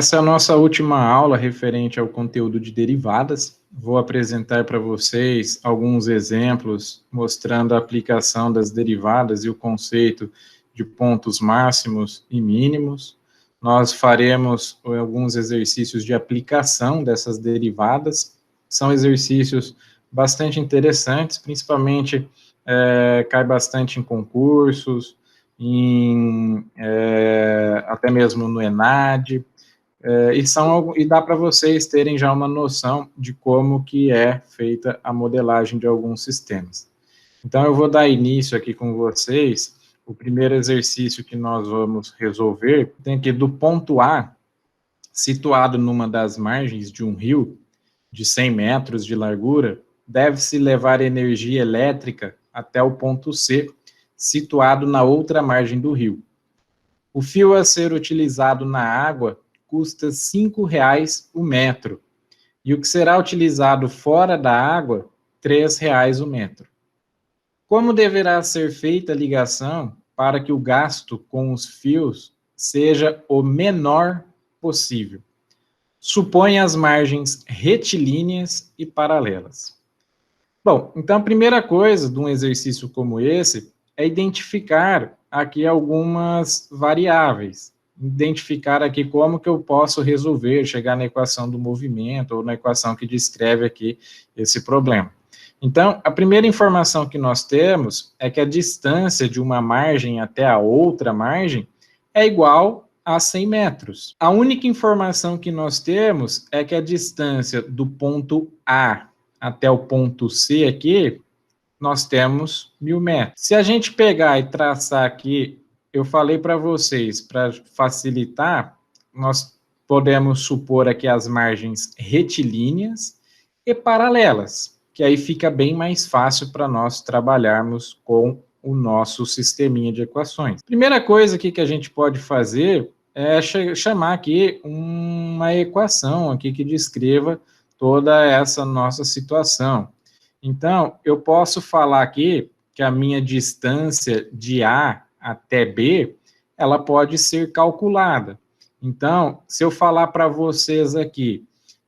Essa é a nossa última aula referente ao conteúdo de derivadas. Vou apresentar para vocês alguns exemplos mostrando a aplicação das derivadas e o conceito de pontos máximos e mínimos. Nós faremos alguns exercícios de aplicação dessas derivadas. São exercícios bastante interessantes, principalmente cai bastante em concursos, até mesmo no ENAD, e dá para vocês terem já uma noção de como que é feita a modelagem de alguns sistemas. Então, eu vou dar início aqui com vocês. O primeiro exercício que nós vamos resolver tem aqui do ponto A, situado numa das margens de um rio de 100 metros de largura, deve-se levar energia elétrica até o ponto C, situado na outra margem do rio. O fio a ser utilizado na água custa R$ 5,00 o metro, e o que será utilizado fora da água, R$ 3,00 o metro. Como deverá ser feita a ligação para que o gasto com os fios seja o menor possível? Suponha as margens retilíneas e paralelas. Bom, então a primeira coisa de um exercício como esse é identificar aqui algumas variáveis. Identificar aqui como que eu posso resolver, chegar na equação do movimento ou na equação que descreve aqui esse problema. Então, a primeira informação que nós temos é que a distância de uma margem até a outra margem é igual a 100 metros. A única informação que nós temos é que a distância do ponto A até o ponto C aqui, nós temos 1.000 metros. Se a gente pegar e traçar aqui, eu falei para vocês, para facilitar, nós podemos supor aqui as margens retilíneas e paralelas, que aí fica bem mais fácil para nós trabalharmos com o nosso sisteminha de equações. Primeira coisa aqui que a gente pode fazer é chamar aqui uma equação aqui que descreva toda essa nossa situação. Então, eu posso falar aqui que a minha distância de A até B, ela pode ser calculada. Então, se eu falar para vocês aqui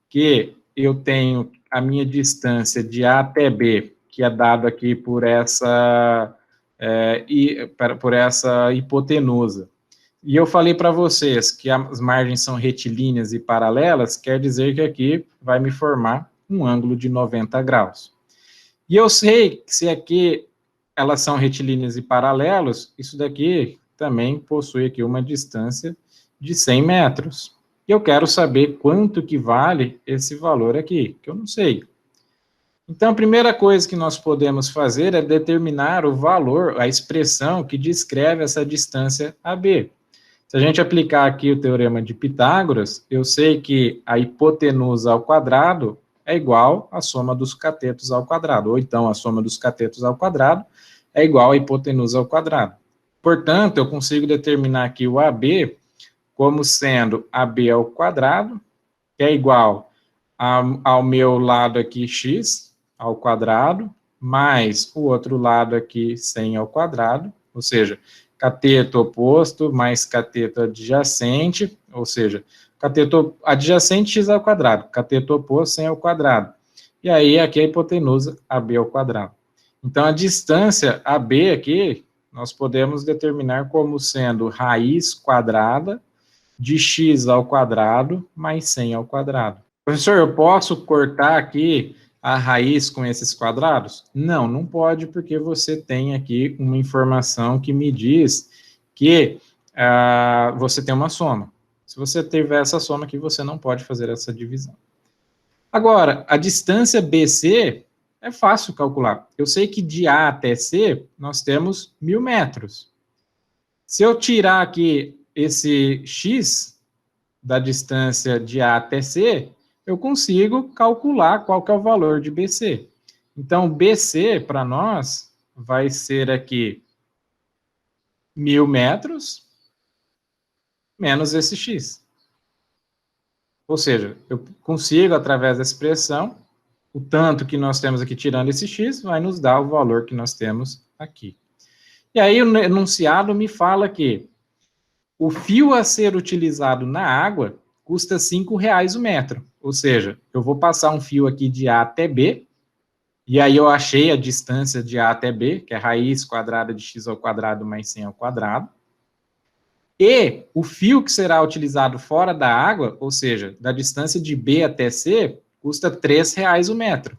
que eu tenho a minha distância de A até B, que é dado aqui por essa hipotenusa, e eu falei para vocês que as margens são retilíneas e paralelas, quer dizer que aqui vai me formar um ângulo de 90 graus. E eu sei que se aqui elas são retilíneas e paralelos, isso daqui também possui aqui uma distância de 100 metros. E eu quero saber quanto que vale esse valor aqui, que eu não sei. Então, a primeira coisa que nós podemos fazer é determinar o valor, a expressão que descreve essa distância AB. Se a gente aplicar aqui o teorema de Pitágoras, eu sei que a hipotenusa ao quadrado é igual à soma dos catetos ao quadrado, ou então a soma dos catetos ao quadrado é igual à hipotenusa ao quadrado. Portanto, eu consigo determinar aqui o AB como sendo AB ao quadrado, que é igual ao meu lado aqui x ao quadrado, mais o outro lado aqui 100 ao quadrado, ou seja, cateto oposto mais cateto adjacente, ou seja, cateto adjacente x ao quadrado, cateto oposto 100 ao quadrado. E aí aqui a hipotenusa AB ao quadrado. Então a distância AB aqui, nós podemos determinar como sendo raiz quadrada de x ao quadrado mais 100 ao quadrado. Professor, eu posso cortar aqui a raiz com esses quadrados? Não, não pode, porque você tem aqui uma informação que me diz que você tem uma soma. Se você tiver essa soma aqui, você não pode fazer essa divisão. Agora, a distância BC é fácil calcular. Eu sei que de A até C, nós temos 1.000 metros. Se eu tirar aqui esse x da distância de A até C, eu consigo calcular qual que é o valor de BC. Então, BC, para nós, vai ser aqui 1.000 metros menos esse x. Ou seja, eu consigo, através da expressão, o tanto que nós temos aqui tirando esse x, vai nos dar o valor que nós temos aqui. E aí o enunciado me fala que o fio a ser utilizado na água custa R$5 o metro. Ou seja, eu vou passar um fio aqui de A até B, e aí eu achei a distância de A até B, que é raiz quadrada de x ao quadrado mais 100 ao quadrado. E o fio que será utilizado fora da água, ou seja, da distância de B até C, custa R$3 o metro.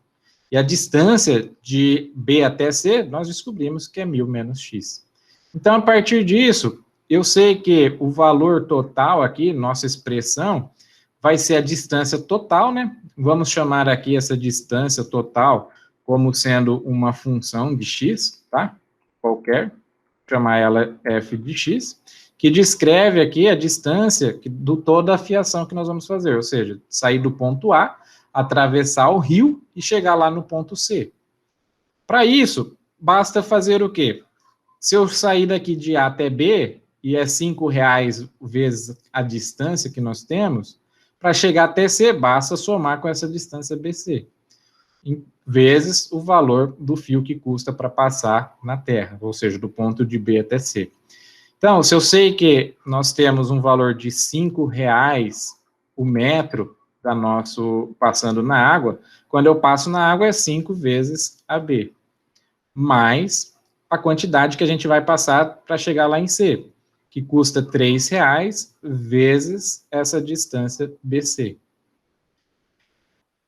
E a distância de B até C, nós descobrimos que é 1.000 menos x. Então, a partir disso, eu sei que o valor total aqui, nossa expressão, vai ser a distância total, né? Vamos chamar aqui essa distância total como sendo uma função de x, tá? Qualquer, chamar ela f de x, que descreve aqui a distância do toda a fiação que nós vamos fazer, ou seja, sair do ponto A, atravessar o rio e chegar lá no ponto C. Para isso, basta fazer o quê? Se eu sair daqui de A até B, e é R$5 vezes a distância que nós temos, para chegar até C, basta somar com essa distância BC, vezes o valor do fio que custa para passar na Terra, ou seja, do ponto de B até C. Então, se eu sei que nós temos um valor de R$5 o metro da nosso passando na água, quando eu passo na água é 5 vezes AB, mais a quantidade que a gente vai passar para chegar lá em C, que custa R$3 vezes essa distância BC.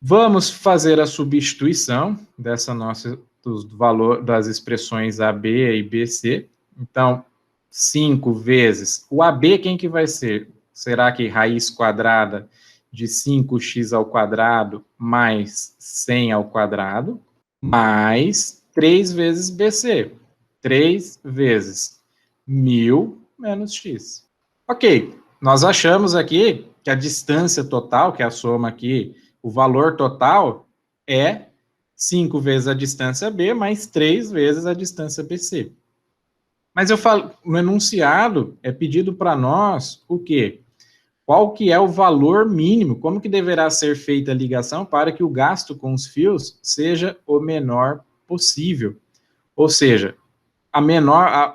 Vamos fazer a substituição dessa nossa, dos valor, das expressões AB e BC. Então, 5 vezes... O AB, quem que vai ser? Será que raiz quadrada de 5x ao quadrado mais 100 ao quadrado, mais 3 vezes BC. 3 vezes 1.000 menos x. Ok, nós achamos aqui que a distância total, que é a soma aqui, o valor total é 5 vezes a distância B mais 3 vezes a distância BC. Mas eu falo, no enunciado é pedido para nós o quê? Qual que é o valor mínimo, como que deverá ser feita a ligação para que o gasto com os fios seja o menor possível. Ou seja,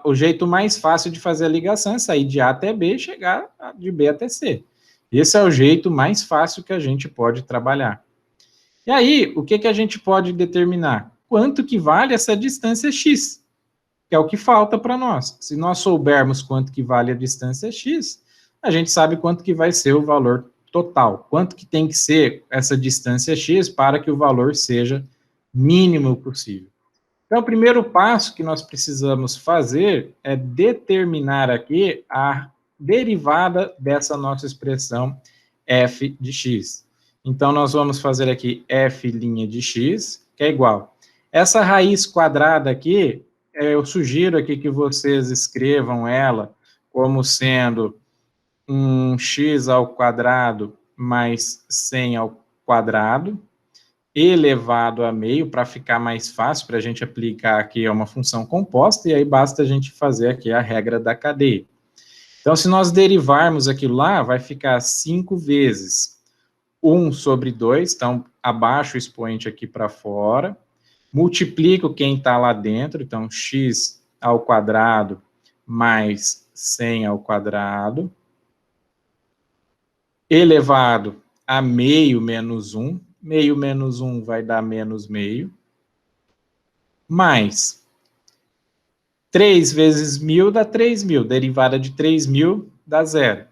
o jeito mais fácil de fazer a ligação é sair de A até B e chegar de B até C. Esse é o jeito mais fácil que a gente pode trabalhar. E aí, o que que a gente pode determinar? Quanto que vale essa distância x, que é o que falta para nós. Se nós soubermos quanto que vale a distância x, a gente sabe quanto que vai ser o valor total. Quanto que tem que ser essa distância x para que o valor seja mínimo possível. Então, o primeiro passo que nós precisamos fazer é determinar aqui a derivada dessa nossa expressão f de x. Então, nós vamos fazer aqui f' de x, que é igual. Essa raiz quadrada aqui, eu sugiro aqui que vocês escrevam ela como sendo um x ao quadrado mais 100 ao quadrado, elevado a meio, para ficar mais fácil para a gente aplicar aqui uma função composta, e aí basta a gente fazer aqui a regra da cadeia. Então, se nós derivarmos aquilo lá, vai ficar 5 vezes 1 sobre 2, então, abaixo o expoente aqui para fora, multiplico quem está lá dentro, então, x ao quadrado mais 100 ao quadrado, elevado a meio menos 1, meio menos 1 vai dar menos meio, mais 3 vezes 1.000 dá 3.000, derivada de 3.000 dá zero.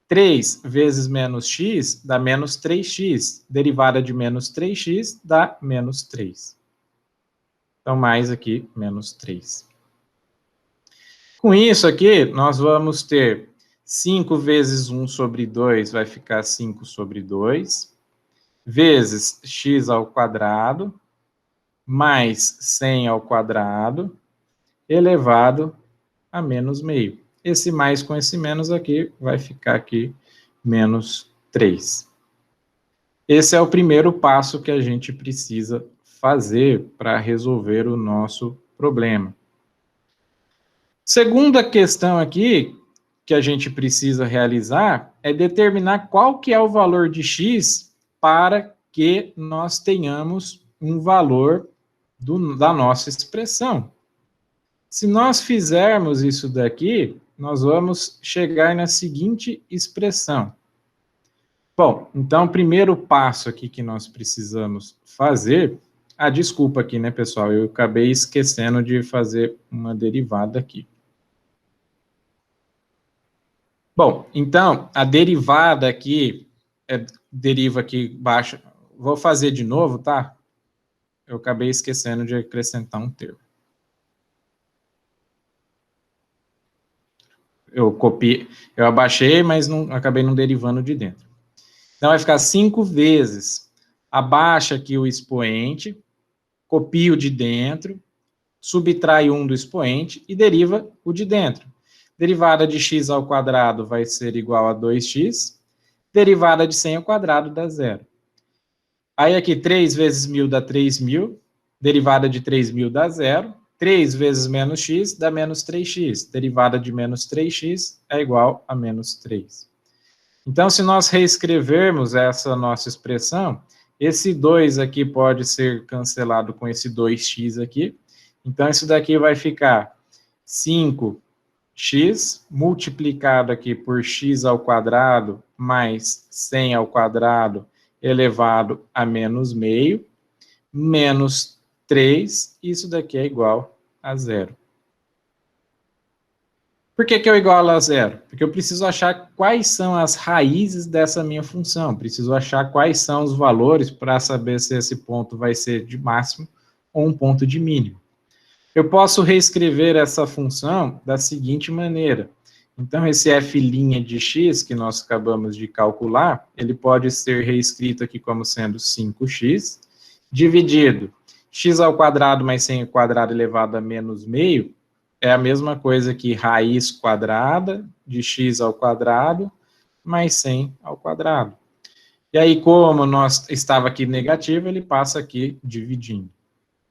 3 vezes menos x dá menos 3x, derivada de menos 3x dá menos 3. Então, mais aqui, menos 3. Com isso aqui, nós vamos ter 5 vezes 1 sobre 2 vai ficar 5 sobre 2, vezes x ao quadrado, mais 100 ao quadrado, elevado a menos meio. Esse mais com esse menos aqui, vai ficar aqui menos 3. Esse é o primeiro passo que a gente precisa fazer para resolver o nosso problema. Segunda questão aqui, que a gente precisa realizar, é determinar qual que é o valor de x para que nós tenhamos um valor da nossa expressão. Se nós fizermos isso daqui, nós vamos chegar na seguinte expressão. Bom, então, o primeiro passo aqui que nós precisamos fazer... desculpa aqui, né, pessoal? Eu acabei esquecendo de fazer uma derivada aqui. Bom, então, a derivada aqui, deriva aqui baixa... Vou fazer de novo, tá? Eu acabei esquecendo de acrescentar um termo. Eu copiei, eu abaixei, mas acabei não derivando de dentro. Então, vai ficar 5 vezes. Abaixa aqui o expoente, copia o de dentro, subtrai 1 do expoente e deriva o de dentro. Derivada de x ao quadrado vai ser igual a 2x. Derivada de 100 ao quadrado dá 0. Aí aqui, 3 vezes 1.000 dá 3.000. Derivada de 3.000 dá 0. 3 vezes menos x dá menos 3x. Derivada de menos 3x é igual a menos 3. Então, se nós reescrevermos essa nossa expressão, esse 2 aqui pode ser cancelado com esse 2x aqui. Então, isso daqui vai ficar 5x multiplicado aqui por x ao quadrado mais 100 ao quadrado elevado a menos meio, menos 3, isso daqui é igual a 0. Por que é igual a 0? Porque eu preciso achar quais são as raízes dessa minha função. Preciso achar quais são os valores para saber se esse ponto vai ser de máximo ou um ponto de mínimo. Eu posso reescrever essa função da seguinte maneira. Então, esse f' de x, que nós acabamos de calcular, ele pode ser reescrito aqui como sendo 5x, dividido x ao quadrado mais 100 ao quadrado elevado a menos meio, é a mesma coisa que raiz quadrada de x ao quadrado mais 100 ao quadrado. E aí, como estava aqui negativo, ele passa aqui dividindo.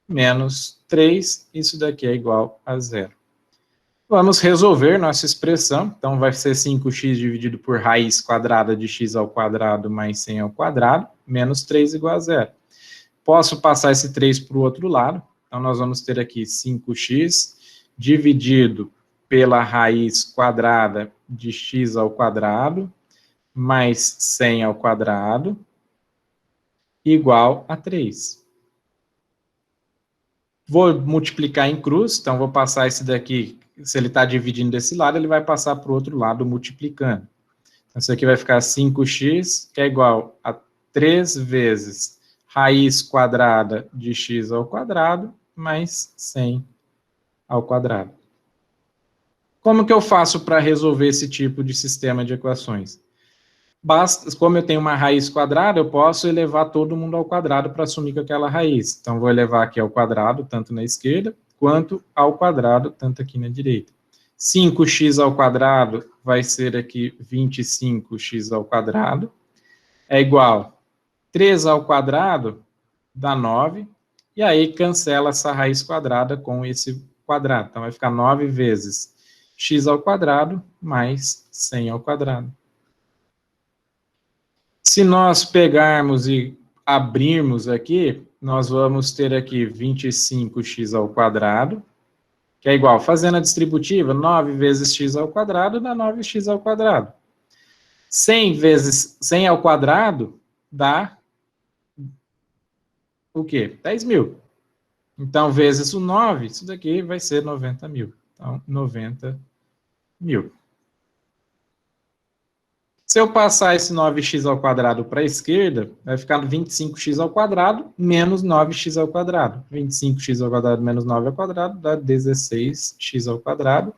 Menos 3, isso daqui é igual a 0. Vamos resolver nossa expressão. Então, vai ser 5x dividido por raiz quadrada de x ao quadrado mais 100 ao quadrado, menos 3 igual a 0. Posso passar esse 3 para o outro lado. Então, nós vamos ter aqui 5x dividido pela raiz quadrada de x ao quadrado, mais 100 ao quadrado, igual a 3. Vou multiplicar em cruz, então vou passar esse daqui, se ele está dividindo desse lado, ele vai passar para o outro lado multiplicando. Então, isso aqui vai ficar 5x, que é igual a 3 vezes raiz quadrada de x ao quadrado, mais 100 ao quadrado. Como que eu faço para resolver esse tipo de sistema de equações? Basta, como eu tenho uma raiz quadrada, eu posso elevar todo mundo ao quadrado para assumir com aquela raiz. Então, vou elevar aqui ao quadrado, tanto na esquerda, quanto ao quadrado, tanto aqui na direita. 5x ao quadrado vai ser aqui 25x ao quadrado, é igual 3 ao quadrado, dá 9, e aí cancela essa raiz quadrada com esse quadrado. Então, vai ficar 9 vezes x ao quadrado mais 100 ao quadrado. Se nós pegarmos e abrirmos aqui, nós vamos ter aqui 25x ao quadrado, que é igual, fazendo a distributiva, 9 vezes x ao quadrado dá 9x ao quadrado. 100 vezes 100 ao quadrado dá o quê? 10.000. Então, vezes o 9, isso daqui vai ser 90.000. Então, 90.000. Se eu passar esse 9x ao quadrado para a esquerda, vai ficar 25x ao quadrado menos 9x ao quadrado. 25x ao quadrado menos 9 ao quadrado dá 16x ao quadrado,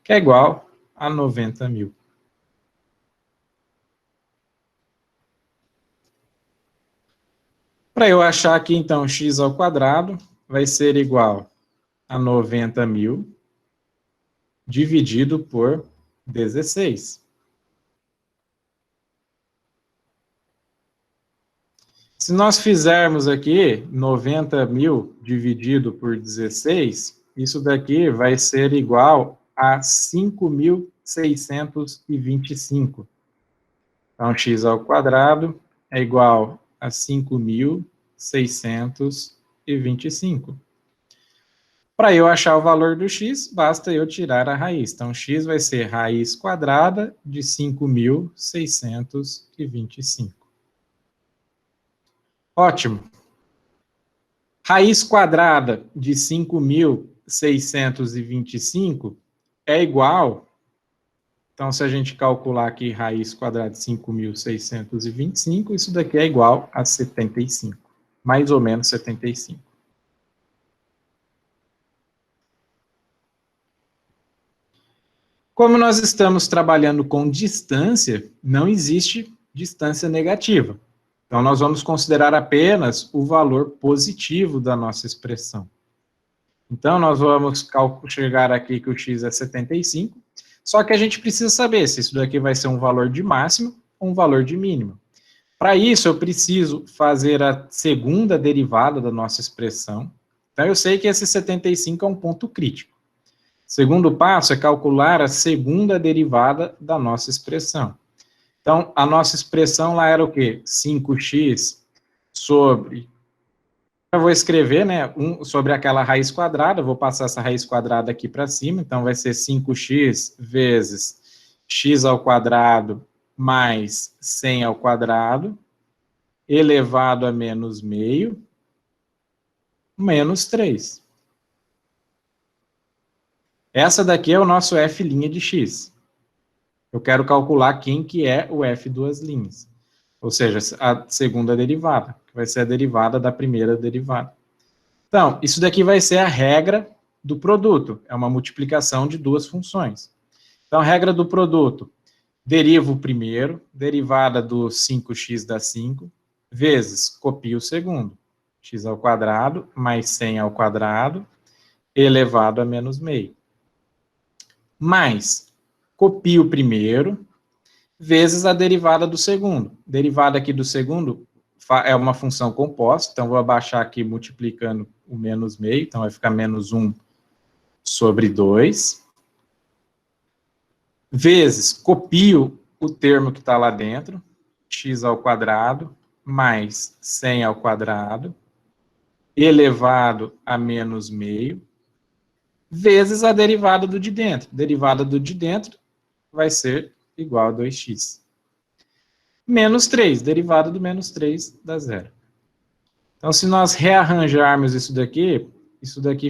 que é igual a 90.000. Para eu achar aqui, então, x ao quadrado vai ser igual a 90.000 dividido por 16. Se nós fizermos aqui 90.000 dividido por 16, isso daqui vai ser igual a 5.625. Então, x ao quadrado é igual a 5.625. Para eu achar o valor do x, basta eu tirar a raiz. Então, x vai ser raiz quadrada de 5.625. Ótimo. Raiz quadrada de 5.625 é igual... Então, se a gente calcular aqui raiz quadrada de 5.625, isso daqui é igual a 75. Mais ou menos 75. Como nós estamos trabalhando com distância, não existe distância negativa. Então, nós vamos considerar apenas o valor positivo da nossa expressão. Então, nós vamos chegar aqui que o x é 75, só que a gente precisa saber se isso daqui vai ser um valor de máximo ou um valor de mínimo. Para isso, eu preciso fazer a segunda derivada da nossa expressão. Então, eu sei que esse 75 é um ponto crítico. Segundo passo é calcular a segunda derivada da nossa expressão. Então, a nossa expressão lá era o quê? 5x sobre... Eu vou escrever, né, sobre aquela raiz quadrada, vou passar essa raiz quadrada aqui para cima, então vai ser 5x vezes x ao quadrado mais 100 ao quadrado, elevado a menos meio, menos 3. Essa daqui é o nosso f' de x. Eu quero calcular quem que é o f duas linhas. Ou seja, a segunda derivada, que vai ser a derivada da primeira derivada. Então, isso daqui vai ser a regra do produto. É uma multiplicação de duas funções. Então, a regra do produto. Derivo o primeiro, derivada do 5x dá 5, vezes copio o segundo. X ao quadrado mais 100 ao quadrado, elevado a menos meio. Mais, copio o primeiro, vezes a derivada do segundo. Derivada aqui do segundo é uma função composta, então vou abaixar aqui multiplicando o menos meio, então vai ficar menos 1 sobre 2. Vezes, copio o termo que está lá dentro, x ao quadrado mais 100 ao quadrado, elevado a menos meio, vezes a derivada do de dentro. Derivada do de dentro vai ser igual a 2x. Menos 3, derivada do menos 3 dá zero. Então, se nós rearranjarmos isso daqui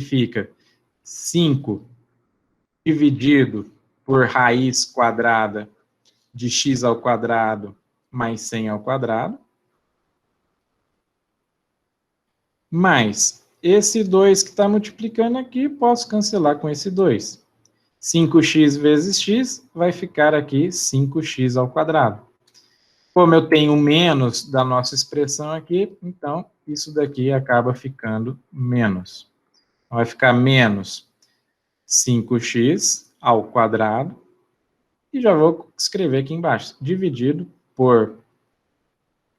fica 5 dividido por raiz quadrada de x ao quadrado mais 100 ao quadrado, mais esse 2 que está multiplicando aqui, posso cancelar com esse 2. 5x vezes x vai ficar aqui 5x ao quadrado. Como eu tenho menos da nossa expressão aqui, então isso daqui acaba ficando menos. Então, vai ficar menos 5x ao quadrado, e já vou escrever aqui embaixo, dividido por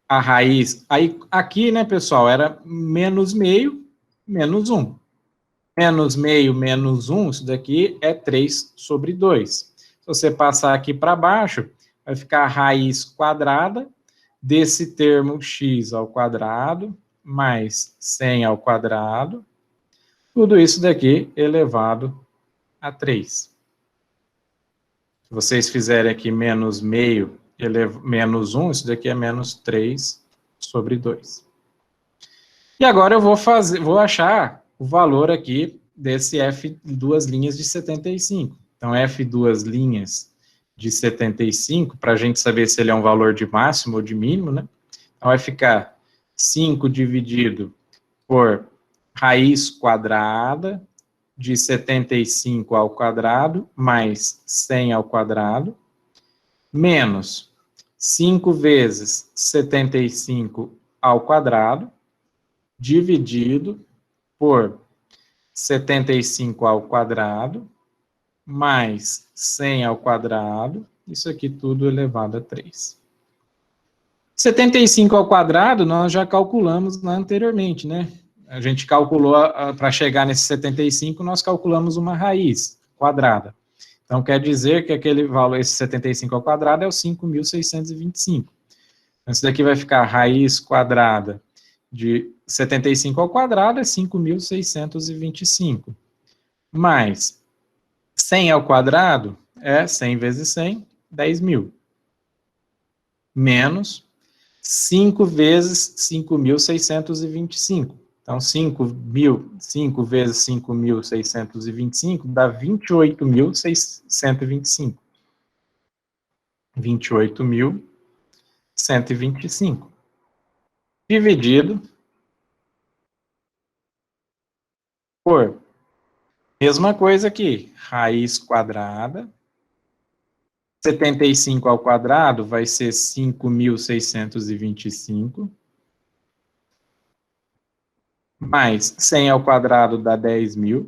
a raiz. Aí, aqui, né, pessoal, era menos meio, menos 1. Menos meio, menos 1, isso daqui é 3 sobre 2. Se você passar aqui para baixo, vai ficar a raiz quadrada desse termo x ao quadrado, mais 100 ao quadrado, tudo isso daqui elevado a 3. Se vocês fizerem aqui menos meio, menos 1, isso daqui é menos 3 sobre 2. E agora eu vou achar o valor aqui desse f duas linhas de 75. Então, f duas linhas de 75, para a gente saber se ele é um valor de máximo ou de mínimo, né? Então, vai ficar 5 dividido por raiz quadrada de 75 ao quadrado, mais 100 ao quadrado, menos 5 vezes 75 ao quadrado, dividido por 75 ao quadrado, mais 100 ao quadrado, isso aqui tudo elevado a 3. 75 ao quadrado nós já calculamos lá anteriormente, né? A gente calculou, para chegar nesse 75, nós calculamos uma raiz quadrada. Então, quer dizer que aquele valor, esse 75 ao quadrado, é o 5.625. Então, isso daqui vai ficar raiz quadrada de 75 ao quadrado, é 5.625. mais 100 ao quadrado é 100 vezes 100, 10.000. Menos 5 vezes 5.625. Então, 5 vezes 5.625 dá 28.125. 28.125. Dividido por, mesma coisa aqui, raiz quadrada. 75 ao quadrado vai ser 5.625. Mais 100 ao quadrado dá 10.000.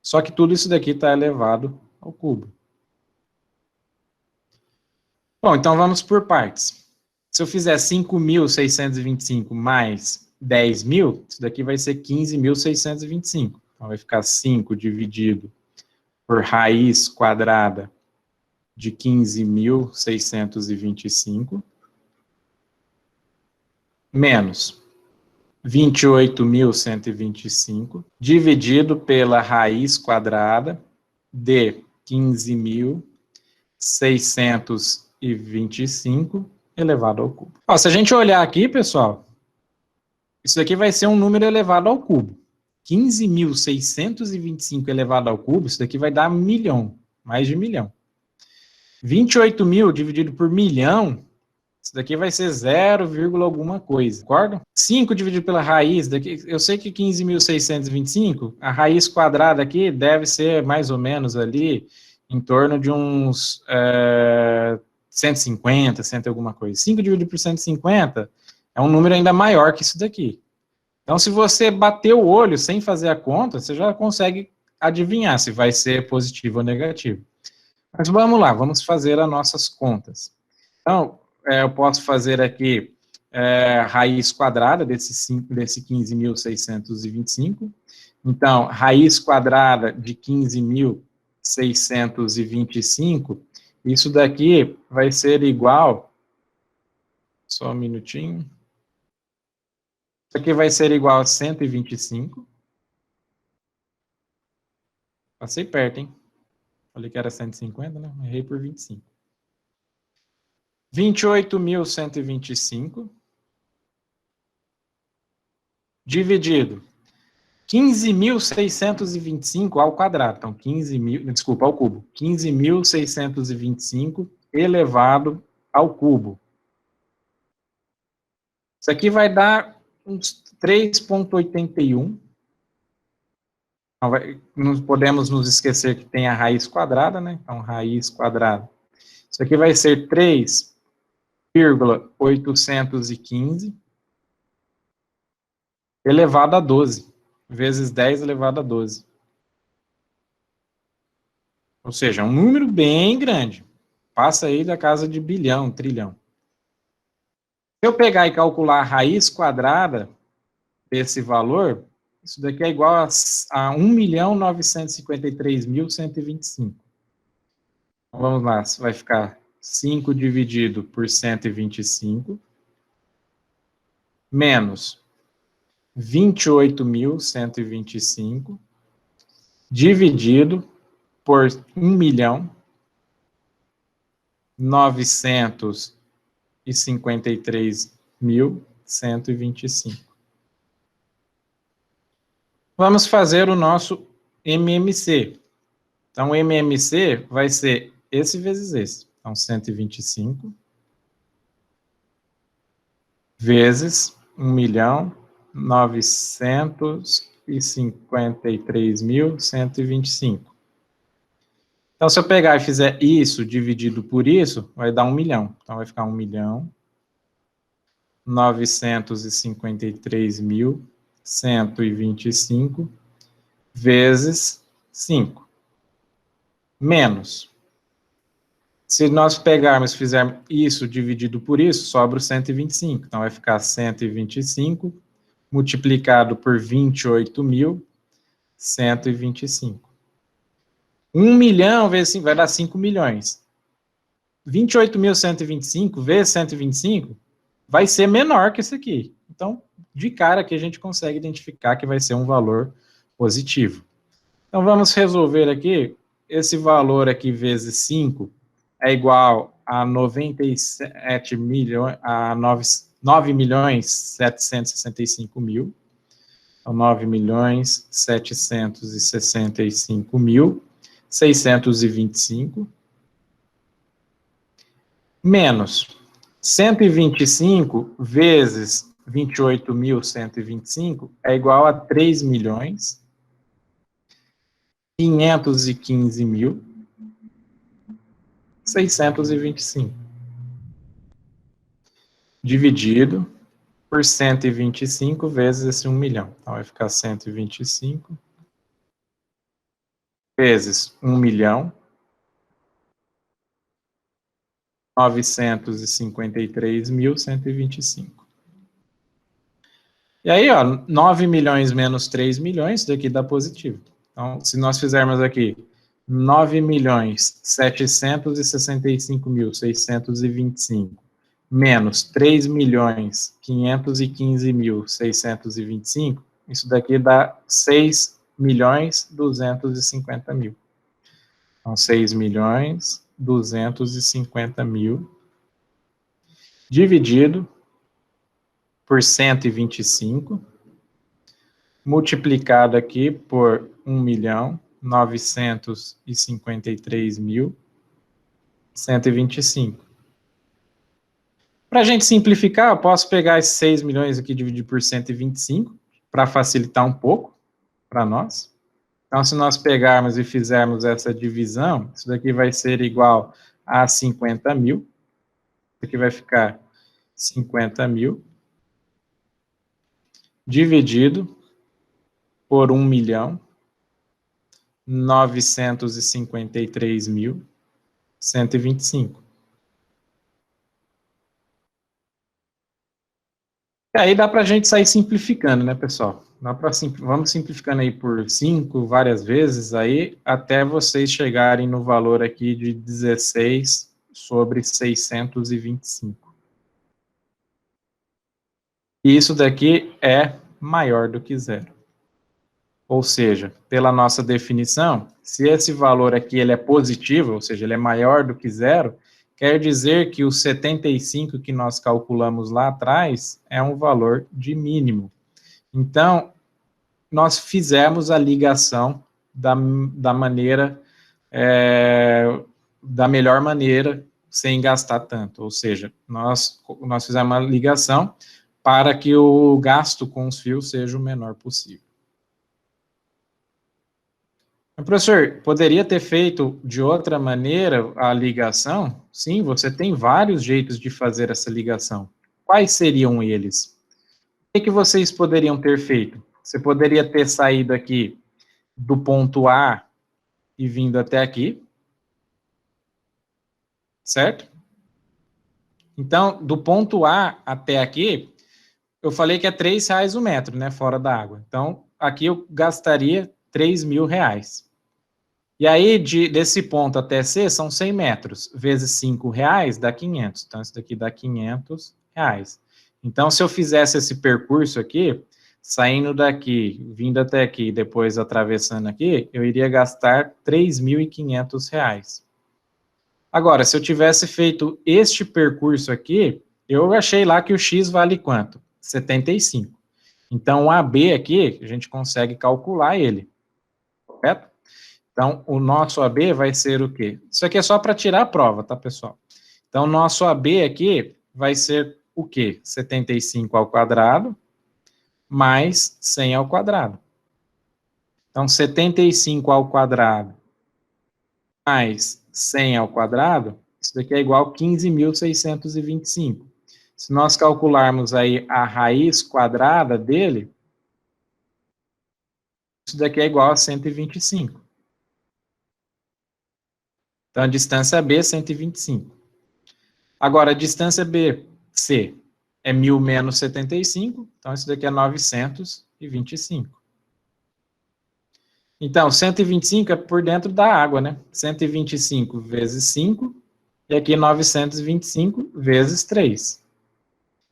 Só que tudo isso daqui está elevado ao cubo. Bom, então vamos por partes. Se eu fizer 5.625 mais 10.000, isso daqui vai ser 15.625. Então vai ficar 5 dividido por raiz quadrada de 15.625, menos 28.125, dividido pela raiz quadrada de 15.625 elevado ao cubo. Ó, se a gente olhar aqui, pessoal, isso aqui vai ser um número elevado ao cubo. 15.625 elevado ao cubo, isso daqui vai dar 1 milhão, mais de 1 milhão. 28.000 dividido por milhão, isso daqui vai ser 0, alguma coisa, concorda? 5 dividido pela raiz, daqui, eu sei que 15.625, a raiz quadrada aqui deve ser mais ou menos ali, em torno de uns 150, 100 alguma coisa. 5 dividido por 150 é um número ainda maior que isso daqui. Então, se você bater o olho sem fazer a conta, você já consegue adivinhar se vai ser positivo ou negativo. Mas vamos lá, vamos fazer as nossas contas. Então, eu posso fazer aqui raiz quadrada desse 15.625. Então, raiz quadrada de 15.625, isso daqui vai ser igual, só um minutinho, isso aqui vai ser igual a 125. Passei perto, hein? Falei que era 150, né? Errei por 25. 28.125 dividido 15.625 ao quadrado. Então, 15.000, desculpa, ao cubo. 15.625 elevado ao cubo. Isso aqui vai dar uns 3,81. Não podemos nos esquecer que tem a raiz quadrada, né? Então, raiz quadrada. Isso aqui vai ser 3,815 elevado a 12, vezes 10 elevado a 12. Ou seja, um número bem grande. Passa aí da casa de bilhão, trilhão. Se eu pegar e calcular a raiz quadrada desse valor, isso daqui é igual a 1.953.125. Então, vamos lá, vai ficar 5 dividido por 125, menos 28.125, dividido por 1.953.125. Vamos fazer o nosso MMC. Então, o MMC vai ser esse vezes esse. Então, 125 vezes 1.953.125. Então, se eu pegar e fizer isso dividido por isso, vai dar 1 milhão. Então, vai ficar 1.953.125 vezes 5. Menos. Se nós pegarmos e fizermos isso dividido por isso, sobra o 125. Então, vai ficar 125 multiplicado por 28.125. 1 milhão vezes 5 vai dar 5 milhões. 28.125 vezes 125 vai ser menor que esse aqui. Então, de cara aqui a gente consegue identificar que vai ser um valor positivo. Então, vamos resolver aqui. Esse valor aqui vezes 5 é igual a 97 milhões, a 9.765.000. Então, 9.765.625, menos 125 vezes 28.125 é igual a 3.515.625, dividido por 125 vezes esse 1 milhão. Então, vai ficar 125 vezes 1 milhão, 953.125. E aí, ó, 9 milhões menos 3 milhões, isso daqui dá positivo. Então, se nós fizermos aqui 9.765.625 menos 3.515.625, isso daqui dá 6.250.000. Então, 6.250.000 dividido por 125, multiplicado aqui por 1.953.125. Para a gente simplificar, eu posso pegar esses 6 milhões aqui e dividir por 125, para facilitar um pouco para nós. Então, se nós pegarmos e fizermos essa divisão, isso daqui vai ser igual a 50.000. Isso aqui vai ficar 50.000 dividido por 1.953.125. E aí dá para a gente sair simplificando, né, pessoal? Vamos simplificando aí por 5, várias vezes, aí, até vocês chegarem no valor aqui de 16 sobre 625. E isso daqui é maior do que zero. Ou seja, pela nossa definição, se esse valor aqui ele é positivo, ou seja, ele é maior do que zero, quer dizer que o 75 que nós calculamos lá atrás é um valor de mínimo. Então, nós fizemos a ligação da melhor maneira, sem gastar tanto. Ou seja, nós fizemos uma ligação para que o gasto com os fios seja o menor possível. Professor, poderia ter feito de outra maneira a ligação? Sim, você tem vários jeitos de fazer essa ligação. Quais seriam eles? O que vocês poderiam ter feito? Você poderia ter saído aqui do ponto A e vindo até aqui, certo? Então, do ponto A até aqui, eu falei que é R$3 o metro, né, fora da água. Então, aqui eu gastaria R$3.000. E aí, desse ponto até C, são 100 metros, vezes R$5 dá 500. Então, isso daqui dá R$500. Então, se eu fizesse esse percurso aqui, saindo daqui, vindo até aqui, depois atravessando aqui, eu iria gastar R$3.500. Agora, se eu tivesse feito este percurso aqui, eu achei lá que o X vale quanto? 75. Então, o AB aqui, a gente consegue calcular ele, correto? Então, o nosso AB vai ser o quê? Isso aqui é só para tirar a prova, tá, pessoal? Então, o nosso AB aqui vai ser o quê? 75 ao quadrado mais 100 ao quadrado. Então, 75 ao quadrado mais 100 ao quadrado, isso daqui é igual a 15.625. Se nós calcularmos aí a raiz quadrada dele, isso daqui é igual a 125. Então, a distância B é 125. Agora, a distância BC é 1.000 menos 75, então isso daqui é 925. Então, 125 é por dentro da água, né? 125 vezes 5, e aqui 925 vezes 3.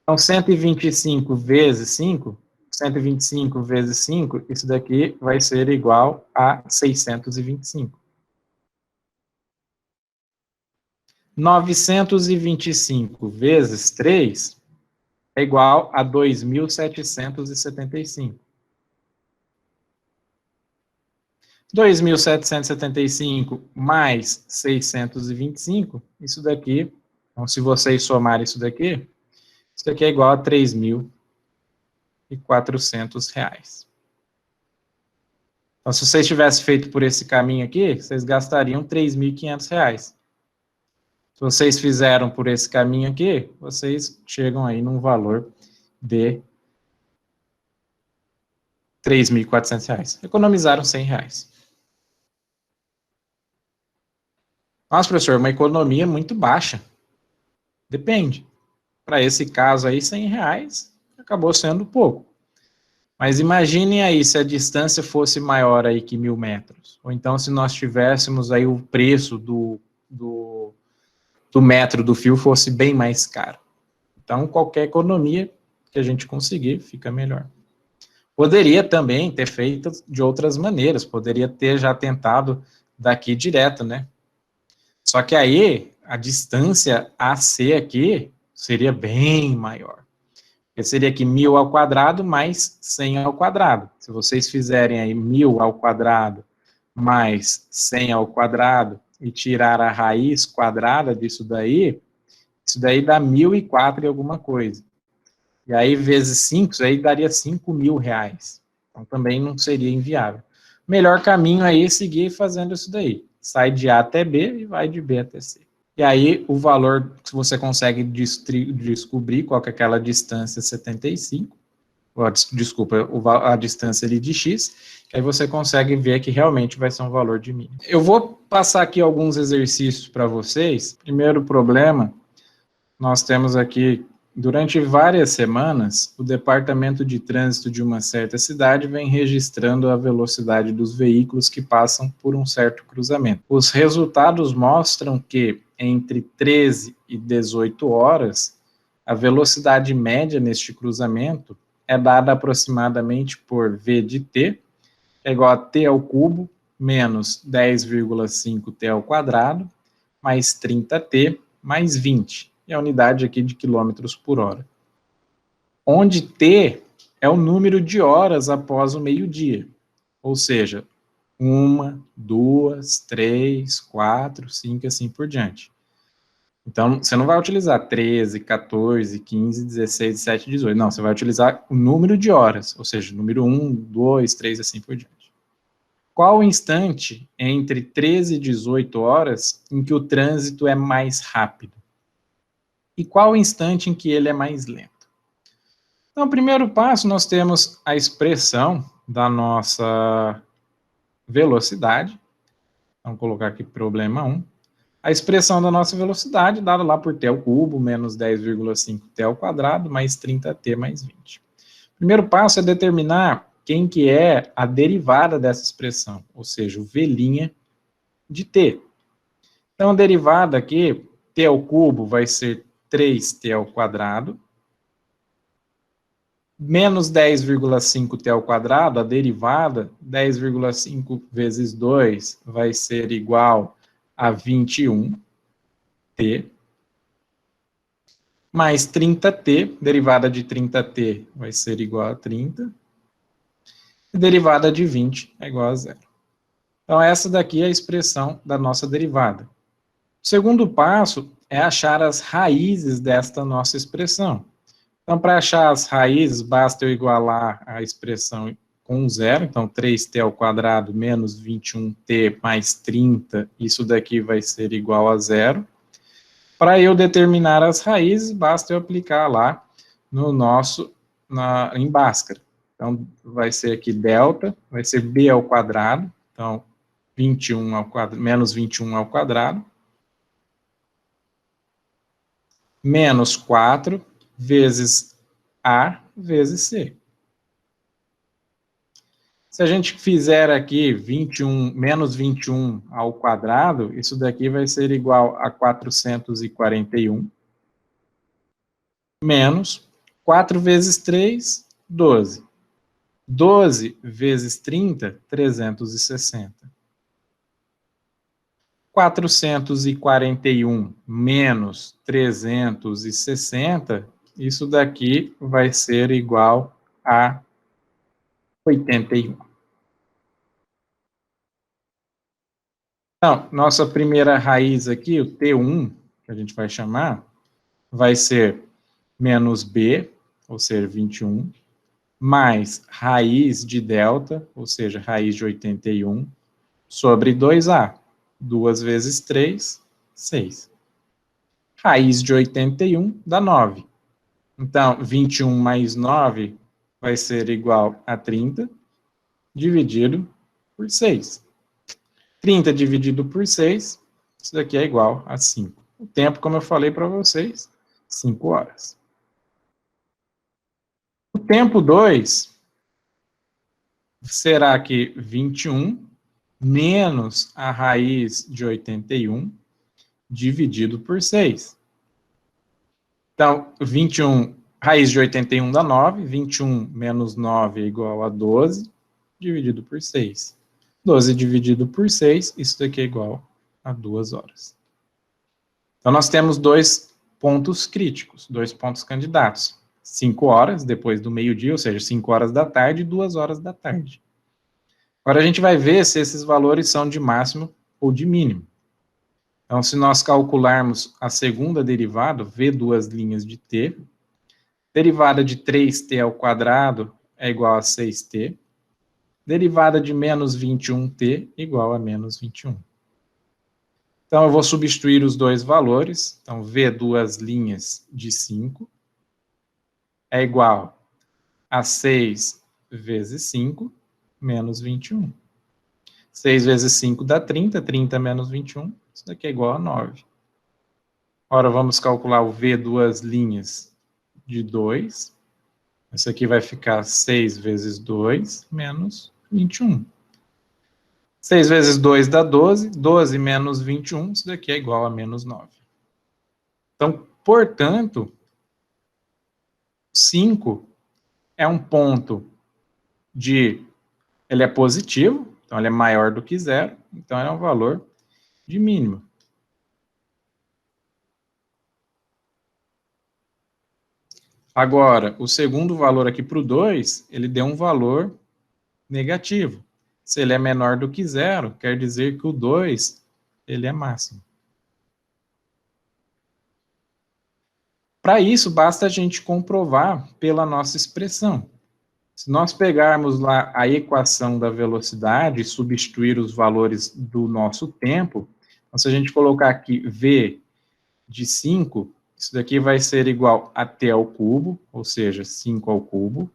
Então, 125 vezes 5 125 vezes 5, isso daqui vai ser igual a 625. 925 vezes 3 é igual a 2.775. 2.775 mais 625, isso daqui, então se vocês somarem isso daqui é igual a R$3.400. Então, se vocês tivessem feito por esse caminho aqui, vocês gastariam R$3.500. Se vocês fizeram por esse caminho aqui, vocês chegam aí num valor de R$3.400. Economizaram R$100. Nossa, professor, uma economia muito baixa. Depende. Para esse caso aí, R$100 acabou sendo pouco. Mas imaginem aí se a distância fosse maior aí que 1.000 metros. Ou então se nós tivéssemos aí o preço do metro do fio fosse bem mais caro. Então, qualquer economia que a gente conseguir, fica melhor. Poderia também ter feito de outras maneiras, poderia ter já tentado daqui direto, né? Só que aí, a distância AC aqui seria bem maior. Porque seria aqui 1.000 ao quadrado mais 100 ao quadrado. Se vocês fizerem aí 1.000 ao quadrado mais 100 ao quadrado e tirar a raiz quadrada disso daí, isso daí dá 1.004 e alguma coisa. E aí, vezes 5, isso aí daria R$5.000. Então, também não seria inviável. O melhor caminho aí é seguir fazendo isso daí. Sai de A até B e vai de B até C. E aí, o valor que você consegue descobrir qual que é aquela distância 75, desculpa, a distância ali de X, que aí você consegue ver que realmente vai ser um valor de mínimo. Eu vou passar aqui alguns exercícios para vocês. Primeiro problema, nós temos aqui, durante várias semanas, o Departamento de Trânsito de uma certa cidade vem registrando a velocidade dos veículos que passam por um certo cruzamento. Os resultados mostram que, entre 13 e 18 horas, a velocidade média neste cruzamento é dada aproximadamente por V de t, que é igual a t ao cubo, menos 10,5 t ao quadrado, mais 30t, mais 20. E a unidade aqui de quilômetros por hora. Onde t é o número de horas após o meio-dia. Ou seja, 1, 2, 3, 4, 5, assim por diante. Então, você não vai utilizar 13, 14, 15, 16, 17, 18. Não, você vai utilizar o número de horas, ou seja, número 1, 2, 3, assim por diante. Qual o instante entre 13 e 18 horas em que o trânsito é mais rápido? E qual o instante em que ele é mais lento? Então, primeiro passo, nós temos a expressão da nossa velocidade. Vamos colocar aqui problema 1. A expressão da nossa velocidade, dada lá por t ao cubo, menos 10,5 t ao quadrado, mais 30t mais 20. Primeiro passo é determinar quem que é a derivada dessa expressão, ou seja, o v' de t. Então, a derivada aqui, t ao cubo vai ser 3t ao quadrado, menos 10,5 t ao quadrado, a derivada, 10,5 vezes 2 vai ser igual a 21t, mais 30t, derivada de 30t vai ser igual a 30, e derivada de 20 é igual a 0. Então, essa daqui é a expressão da nossa derivada. O segundo passo é achar as raízes desta nossa expressão. Então, para achar as raízes, basta eu igualar a expressão com 0. Então, 3t ao quadrado menos 21t mais 30, isso daqui vai ser igual a 0. Para eu determinar as raízes, basta eu aplicar lá no em Bhaskara. Então, vai ser aqui delta, vai ser b ao quadrado. Então, 21 ao quadrado, menos 21 ao quadrado, menos 4 vezes A vezes C. Se a gente fizer aqui 21, menos 21 ao quadrado, isso daqui vai ser igual a 441, menos 4 vezes 3, 12. 12 vezes 30, 360. 441 menos 360, isso daqui vai ser igual a 81. Então, nossa primeira raiz aqui, o T1, que a gente vai chamar, vai ser menos B, ou seja, 21, mais raiz de delta, ou seja, raiz de 81, sobre 2A. 2 vezes 3, 6. Raiz de 81 dá 9. Então, 21 mais 9 vai ser igual a 30, dividido por 6. 30 dividido por 6, isso daqui é igual a 5. O tempo, como eu falei para vocês, 5 horas. O tempo 2 será que 21 menos a raiz de 81 dividido por 6. Então, 21, raiz de 81 dá 9, 21 menos 9 é igual a 12, dividido por 6. 12 dividido por 6, isso daqui é igual a 2 horas. Então, nós temos dois pontos críticos, dois pontos candidatos. 5 horas depois do meio-dia, ou seja, 5 horas da tarde e 2 horas da tarde. Agora, a gente vai ver se esses valores são de máximo ou de mínimo. Então, se nós calcularmos a segunda derivada, V duas linhas de t, derivada de 3t ao quadrado é igual a 6t, derivada de menos 21t igual a menos 21. Então, eu vou substituir os dois valores. Então, V duas linhas de 5 é igual a 6 vezes 5 menos 21. 6 vezes 5 dá 30, 30 menos 21, isso daqui é igual a 9. Agora, vamos calcular o V duas linhas de 2. Isso aqui vai ficar 6 vezes 2 menos 21. 6 vezes 2 dá 12, 12 menos 21, isso daqui é igual a menos 9. Então, portanto, 5 é um ponto ele é positivo, então ele é maior do que 0, então ele é um valor de mínimo. Agora, o segundo valor aqui para o 2, ele deu um valor negativo. Se ele é menor do que 0, quer dizer que o 2, ele é máximo. Para isso, basta a gente comprovar pela nossa expressão. Se nós pegarmos lá a equação da velocidade e substituir os valores do nosso tempo, então, se a gente colocar aqui V de 5, isso daqui vai ser igual a t ao cubo, ou seja, 5 ao cubo,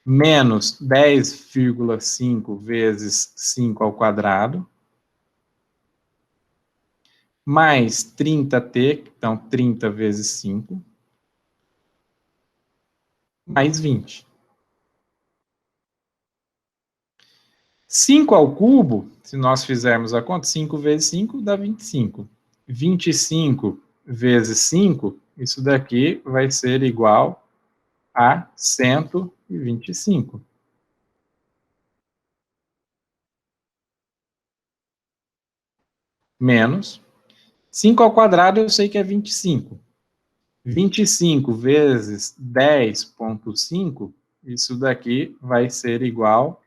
menos 10,5 vezes 5 ao quadrado, mais 30t, então 30 vezes 5, mais 20. 5 ao cubo, se nós fizermos a conta, 5 vezes 5 dá 25. 25 vezes 5, isso daqui vai ser igual a 125. Menos 5 ao quadrado eu sei que é 25. 25 vezes 10,5, isso daqui vai ser igual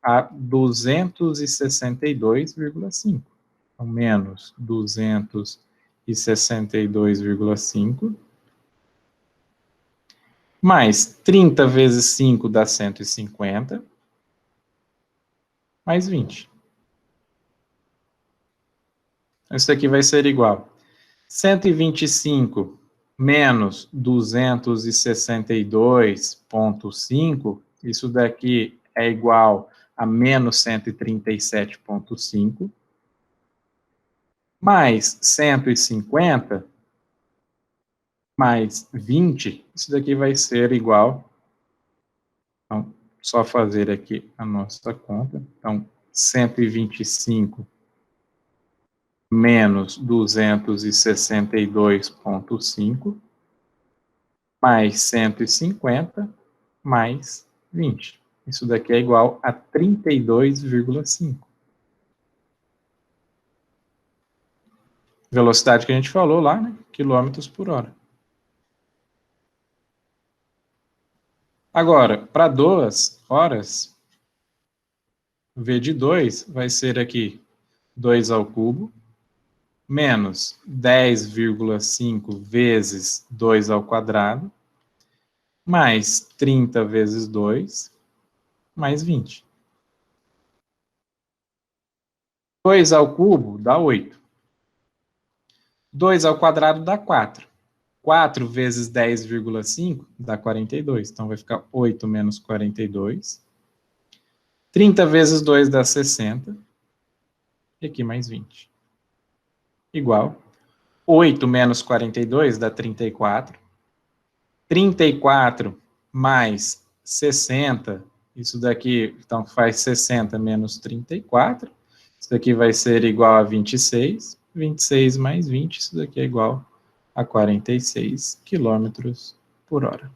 a 262,5. Então, menos 262,5. Mais 30 vezes 5 dá 150. Mais 20. Isso aqui vai ser igual a 125 menos 262,5, isso daqui é igual a menos 137,5, mais 150, mais 20, isso daqui vai ser igual, então, só fazer aqui a nossa conta, então, 125 menos 262,5, mais 150, mais 20. Isso daqui é igual a 32,5. Velocidade que a gente falou lá, né? Quilômetros por hora. Agora, para 2 horas, V de 2 vai ser aqui 2 ao cubo, menos 10,5 vezes 2 ao quadrado, mais 30 vezes 2, mais 20. 2 ao cubo dá 8. 2 ao quadrado dá 4. 4 vezes 10,5 dá 42. Então, vai ficar 8 menos 42. 30 vezes 2 dá 60. E aqui mais 20. Igual. 8 menos 42 dá 34. 34 mais 60. Isso daqui, então, faz 60 menos 34. Isso daqui vai ser igual a 26. 26 mais 20, isso daqui é igual a 46 quilômetros por hora.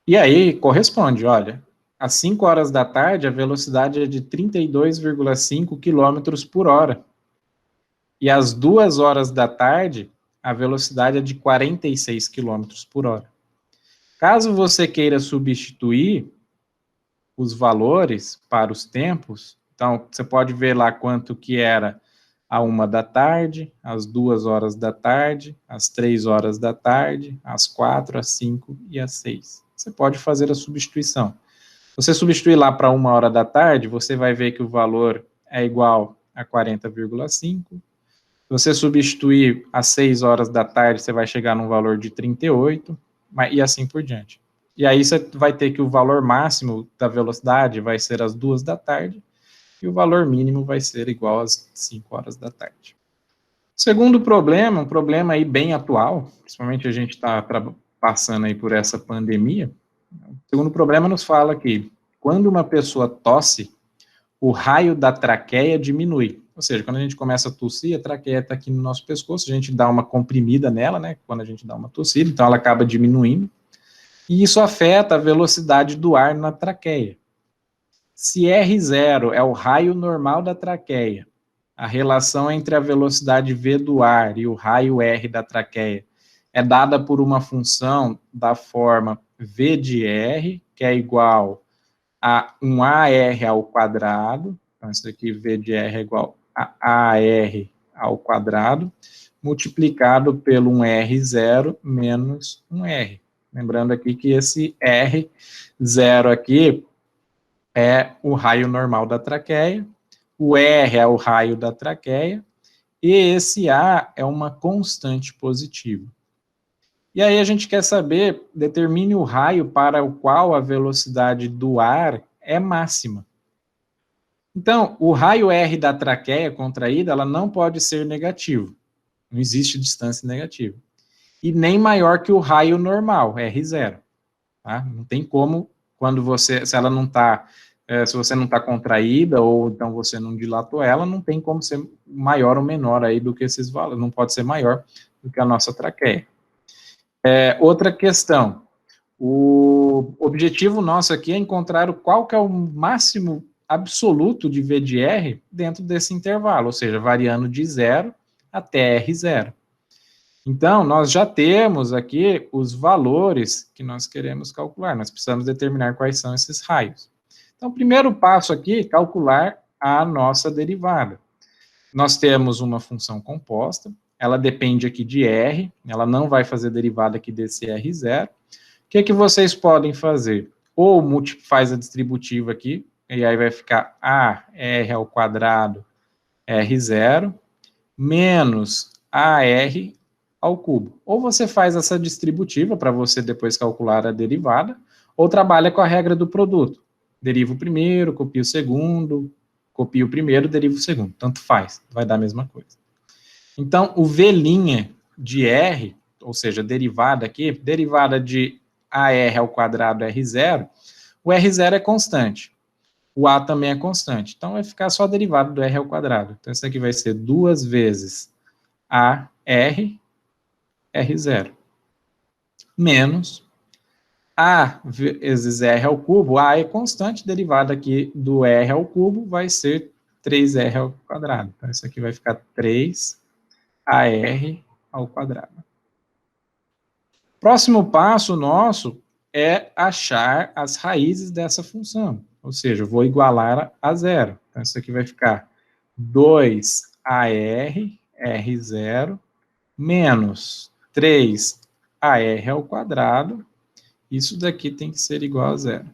E aí, corresponde, olha, às 5 horas da tarde, a velocidade é de 32,5 quilômetros por hora. E às 2 horas da tarde, a velocidade é de 46 quilômetros por hora. Caso você queira substituir os valores para os tempos, então, você pode ver lá quanto que era à 1 da tarde, às 2 horas da tarde, às 3 horas da tarde, às 4, às 5 e às 6. Você pode fazer a substituição. Você substituir lá para 1 hora da tarde, você vai ver que o valor é igual a 40,5. Se você substituir às 6 horas da tarde, você vai chegar num valor de 38, e assim por diante. E aí você vai ter que o valor máximo da velocidade vai ser às 2 da tarde, e o valor mínimo vai ser igual às 5 horas da tarde. Segundo problema, um problema aí bem atual, principalmente a gente está passando aí por essa pandemia. O segundo problema nos fala que quando uma pessoa tosse, o raio da traqueia diminui. Ou seja, quando a gente começa a tossir, a traqueia está aqui no nosso pescoço, a gente dá uma comprimida nela, né? Quando a gente dá uma tossida, então ela acaba diminuindo. E isso afeta a velocidade do ar na traqueia. Se R0 é o raio normal da traqueia, a relação entre a velocidade V do ar e o raio R da traqueia é dada por uma função da forma V de R, que é igual a um AR ao quadrado, então isso aqui V de R é igual a AR ao quadrado, multiplicado pelo um R0 menos um R. Lembrando aqui que esse R0 aqui é o raio normal da traqueia, o R é o raio da traqueia, e esse A é uma constante positiva. E aí a gente quer saber, determine o raio para o qual a velocidade do ar é máxima. Então, o raio R da traqueia contraída, ela não pode ser negativo. Não existe distância negativa. E nem maior que o raio normal, R0. Tá? Não tem como, quando você, se ela não está, se você não está contraída, ou então você não dilatou ela, não tem como ser maior ou menor aí do que esses valores, não pode ser maior do que a nossa traqueia. Outra questão, o objetivo nosso aqui é encontrar qual que é o máximo absoluto de V de R dentro desse intervalo, ou seja, variando de 0 até R0. Então, nós já temos aqui os valores que nós queremos calcular, nós precisamos determinar quais são esses raios. Então, o primeiro passo aqui é calcular a nossa derivada. Nós temos uma função composta, ela depende aqui de R, ela não vai fazer derivada aqui desse R0. O que vocês podem fazer? Ou faz a distributiva aqui, e aí vai ficar AR ao quadrado R0, menos AR ao cubo. Ou você faz essa distributiva para você depois calcular a derivada, ou trabalha com a regra do produto. Deriva o primeiro, copia o segundo, copia o primeiro, deriva o segundo. Tanto faz, vai dar a mesma coisa. Então, o V' de R, ou seja, derivada aqui, derivada de AR ao quadrado R0, o R0 é constante. O A também é constante. Então, vai ficar só a derivada do R ao quadrado. Então, isso aqui vai ser 2 vezes AR R0, menos A vezes R ao cubo, A é constante, derivada aqui do R ao cubo vai ser 3R ao quadrado. Então, isso aqui vai ficar 3AR ao quadrado. Próximo passo nosso é achar as raízes dessa função. Ou seja, eu vou igualar a zero. Então, isso aqui vai ficar 2AR, R0, menos 3AR ao quadrado. Isso daqui tem que ser igual a zero.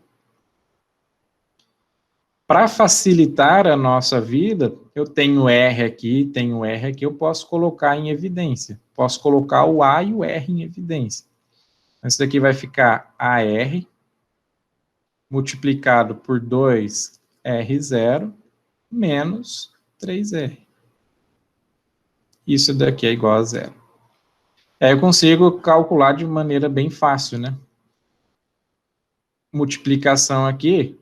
Para facilitar a nossa vida, eu tenho R aqui, eu posso colocar em evidência. Posso colocar o A e o R em evidência. Isso daqui vai ficar AR multiplicado por 2R0 menos 3R. Isso daqui é igual a zero. Aí eu consigo calcular de maneira bem fácil, né? Multiplicação aqui,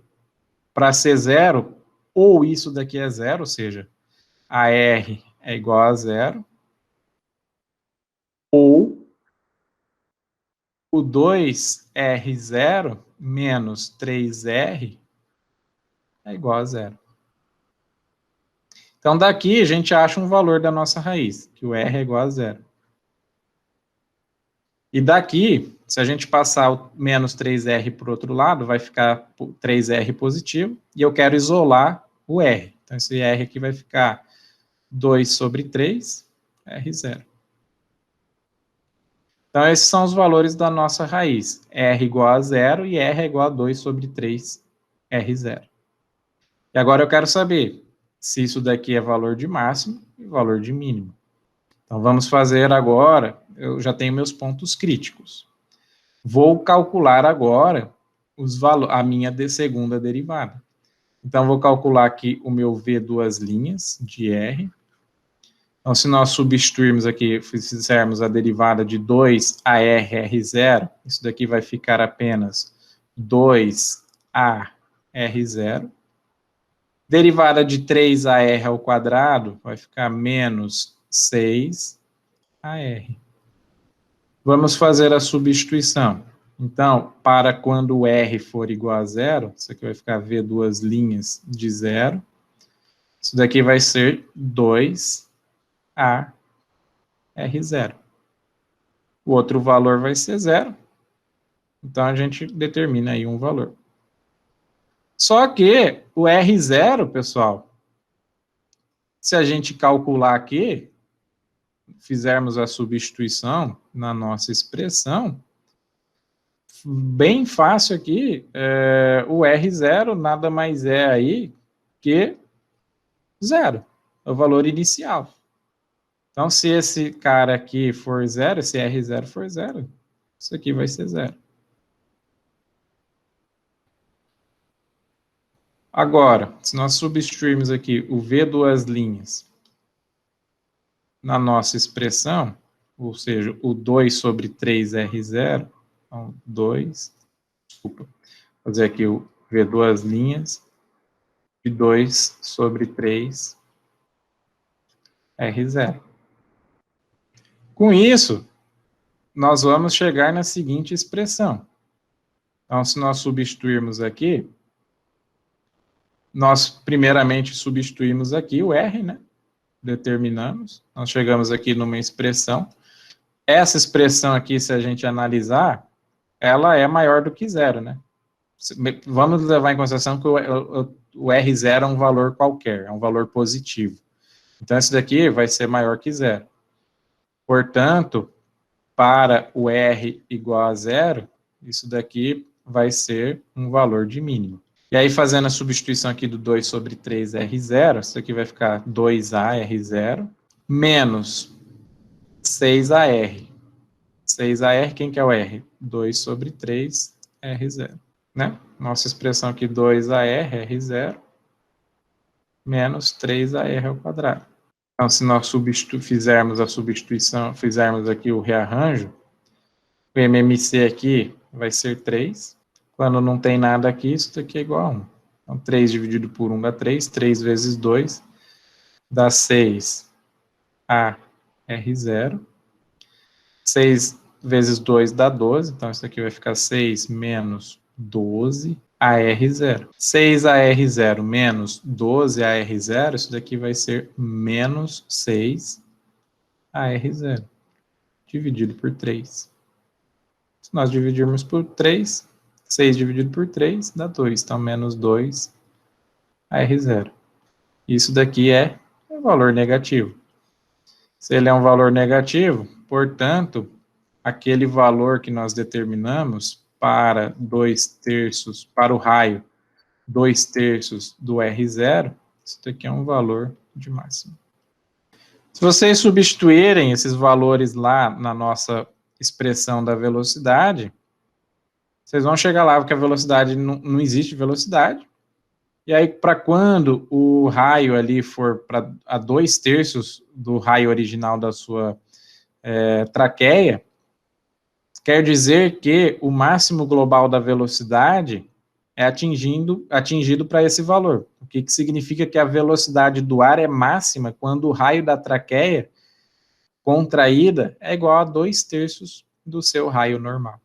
para ser zero, ou isso daqui é zero, ou seja, AR é igual a zero, ou o 2R0 menos 3R é igual a zero. Então, daqui a gente acha um valor da nossa raiz, que o R é igual a zero. E daqui, se a gente passar o menos 3R para o outro lado, vai ficar 3R positivo, e eu quero isolar o R. Então, esse R aqui vai ficar 2 sobre 3, R0. Então, esses são os valores da nossa raiz. R igual a zero e R é igual a 2 sobre 3, R0. E agora eu quero saber se isso daqui é valor de máximo e valor de mínimo. Então, vamos fazer agora, eu já tenho meus pontos críticos. Vou calcular agora a minha segunda derivada. Então, vou calcular aqui o meu V duas linhas de R. Então, se nós substituirmos aqui, fizermos a derivada de 2AR-R0, isso daqui vai ficar apenas 2AR0. Derivada de 3AR ao quadrado vai ficar menos 6AR. Vamos fazer a substituição. Então, para quando o R for igual a zero, isso aqui vai ficar V duas linhas de zero. Isso daqui vai ser 2AR0. O outro valor vai ser zero. Então, a gente determina aí um valor. Só que o R0, pessoal, se a gente calcular aqui, fizermos a substituição na nossa expressão, bem fácil aqui, o R0 nada mais é aí que zero, é o valor inicial. Então, se esse cara aqui for zero, esse R0 for zero, isso aqui vai ser zero. Agora, se nós substituirmos aqui o V duas linhas na nossa expressão, ou seja, o 2 sobre 3R0, então 2, desculpa, vou fazer aqui o V duas linhas, de 2 sobre 3 R0. Com isso, nós vamos chegar na seguinte expressão. Então, se nós substituirmos aqui, nós primeiramente substituímos aqui o R, né? Determinamos, nós chegamos aqui numa expressão. Essa expressão aqui, se a gente analisar, ela é maior do que zero, né? Vamos levar em consideração que o R0 é um valor qualquer, é um valor positivo. Então, esse daqui vai ser maior que zero. Portanto, para o R igual a zero, isso daqui vai ser um valor de mínimo. E aí, fazendo a substituição aqui do 2 sobre 3R0, isso aqui vai ficar 2AR0 menos 6AR. 6AR, quem que é o R? 2 sobre 3R0. Né? Nossa expressão aqui, 2AR, R0, menos 3AR ao quadrado. Então, se nós fizermos a substituição, fizermos aqui o rearranjo, o MMC aqui vai ser 3. Quando não tem nada aqui, isso daqui é igual a 1. Então, 3 dividido por 1 dá 3. 3 vezes 2 dá 6 AR0. 6 vezes 2 dá 12, então isso aqui vai ficar 6 menos 12 AR0. 6 AR0 menos 12 AR0, isso daqui vai ser menos 6 AR0, dividido por 3. Se nós dividirmos por 3, 6 dividido por 3 dá 2, então menos 2 AR0. Isso daqui é um valor negativo. Se ele é um valor negativo, portanto, aquele valor que nós determinamos para 2/3, para o raio 2/3 do R0, isso daqui é um valor de máximo. Se vocês substituírem esses valores lá na nossa expressão da velocidade, vocês vão chegar lá, porque a velocidade não existe velocidade. E aí, para quando o raio ali for a 2/3 do raio original da sua traqueia, quer dizer que o máximo global da velocidade é atingido para esse valor. O que significa que a velocidade do ar é máxima quando o raio da traqueia contraída é igual a 2/3 do seu raio normal.